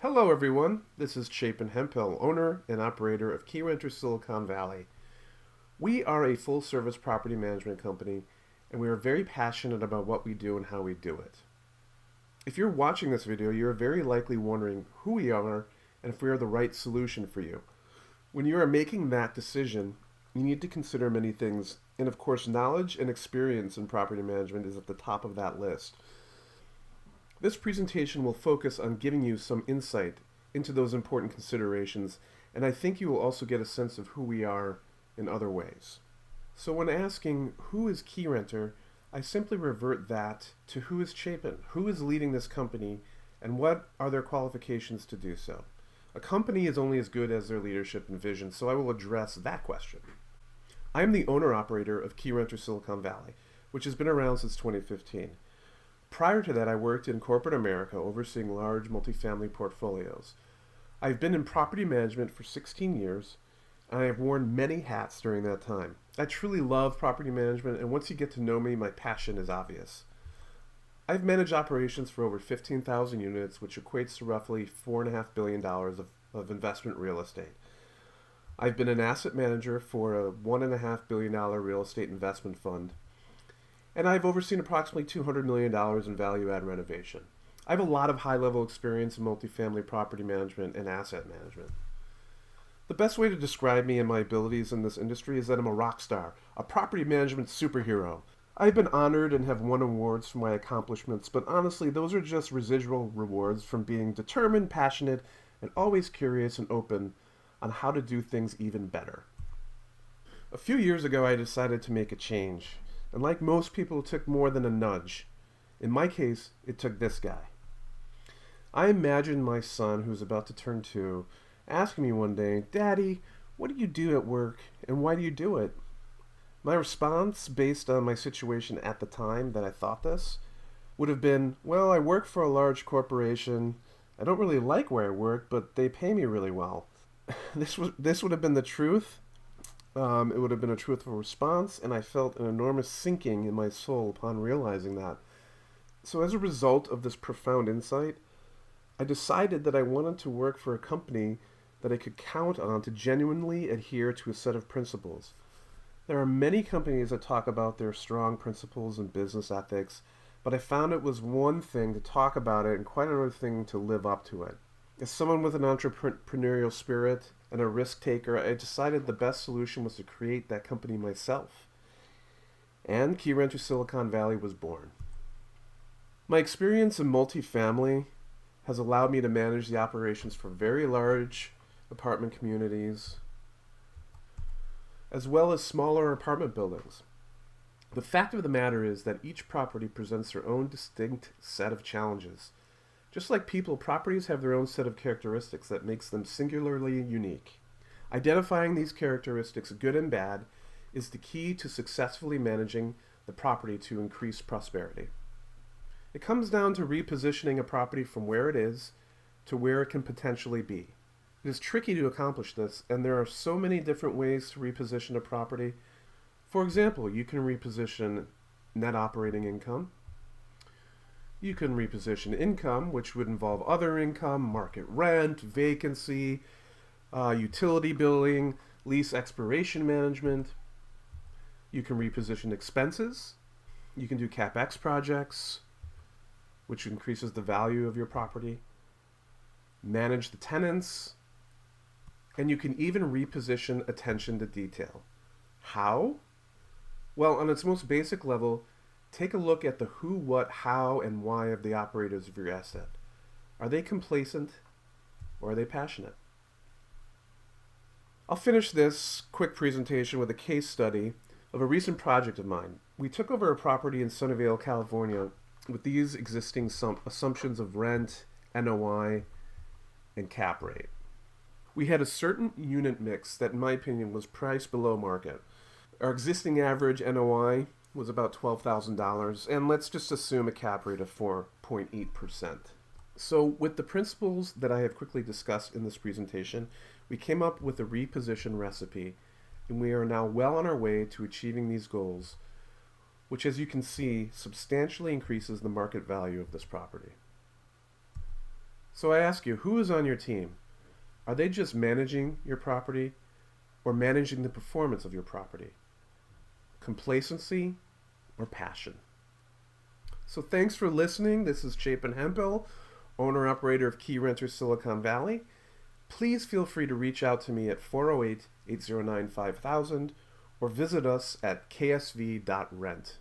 Hello everyone, this is Chapin Hempel, owner and operator of Keyrenter Silicon Valley. We are a full-service property management company and we are very passionate about what we do and how we do it. If you're watching this video, you're very likely wondering who we are and if we are the right solution for you. When you are making that decision, you need to consider many things, and of course knowledge and experience in property management is at the top of that list. This presentation will focus on giving you some insight into those important considerations, and I think you will also get a sense of who we are in other ways. So when asking who is Keyrenter, I simply revert that to who is Chapin, who is leading this company, and what are their qualifications to do so. A company is only as good as their leadership and vision, so I will address that question. I am the owner-operator of Keyrenter Silicon Valley, which has been around since 2015. Prior to that, I worked in corporate America, overseeing large multifamily portfolios. I've been in property management for 16 years, and I have worn many hats during that time. I truly love property management, and once you get to know me, my passion is obvious. I've managed operations for over 15,000 units, which equates to roughly $4.5 billion of investment real estate. I've been an asset manager for a $1.5 billion real estate investment fund, and I've overseen approximately $200 million in value-add renovation. I have a lot of high-level experience in multifamily property management and asset management. The best way to describe me and my abilities in this industry is that I'm a rock star, a property management superhero. I've been honored and have won awards for my accomplishments, but honestly, those are just residual rewards from being determined, passionate, and always curious and open on how to do things even better. A few years ago, I decided to make a change. And like most people, it took more than a nudge. In my case, it took this guy. I imagined my son, who's about to turn 2, asking me one day, "Daddy, what do you do at work and why do you do it?" My response, based on my situation at the time that I thought this, would have been, "Well, I work for a large corporation. I don't really like where I work, but they pay me really well." This would have been the truth. It would have been a truthful response, and I felt an enormous sinking in my soul upon realizing that. So as a result of this profound insight, I decided that I wanted to work for a company that I could count on to genuinely adhere to a set of principles. There are many companies that talk about their strong principles and business ethics, but I found it was one thing to talk about it and quite another thing to live up to it. As someone with an entrepreneurial spirit and a risk taker, I decided the best solution was to create that company myself. And Keyrenter Silicon Valley was born. My experience in multifamily has allowed me to manage the operations for very large apartment communities, as well as smaller apartment buildings. The fact of the matter is that each property presents their own distinct set of challenges. Just like people, properties have their own set of characteristics that makes them singularly unique. Identifying these characteristics, good and bad, is the key to successfully managing the property to increase prosperity. It comes down to repositioning a property from where it is to where it can potentially be. It is tricky to accomplish this, and there are so many different ways to reposition a property. For example, you can reposition net operating income. You can reposition income, which would involve other income, market rent, vacancy, utility billing, lease expiration management. You can reposition expenses. You can do CapEx projects, which increases the value of your property. Manage the tenants. And you can even reposition attention to detail. How? Well, on its most basic level, take a look at the who, what, how, and why of the operators of your asset. Are they complacent or are they passionate? I'll finish this quick presentation with a case study of a recent project of mine. We took over a property in Sunnyvale, California with these existing assumptions of rent, NOI, and cap rate. We had a certain unit mix that, in my opinion, was priced below market. Our existing average NOI was about $12,000, and let's just assume a cap rate of 4.8%. So with the principles that I have quickly discussed in this presentation, we came up with a reposition recipe, and we are now well on our way to achieving these goals, which, as you can see, substantially increases the market value of this property. So I ask you, who is on your team? Are they just managing your property or managing the performance of your property? Complacency or passion? So thanks for listening. This is Chapin Hempel, owner-operator of Keyrenter Silicon Valley. Please feel free to reach out to me at 408-809-5000 or visit us at ksv.rent.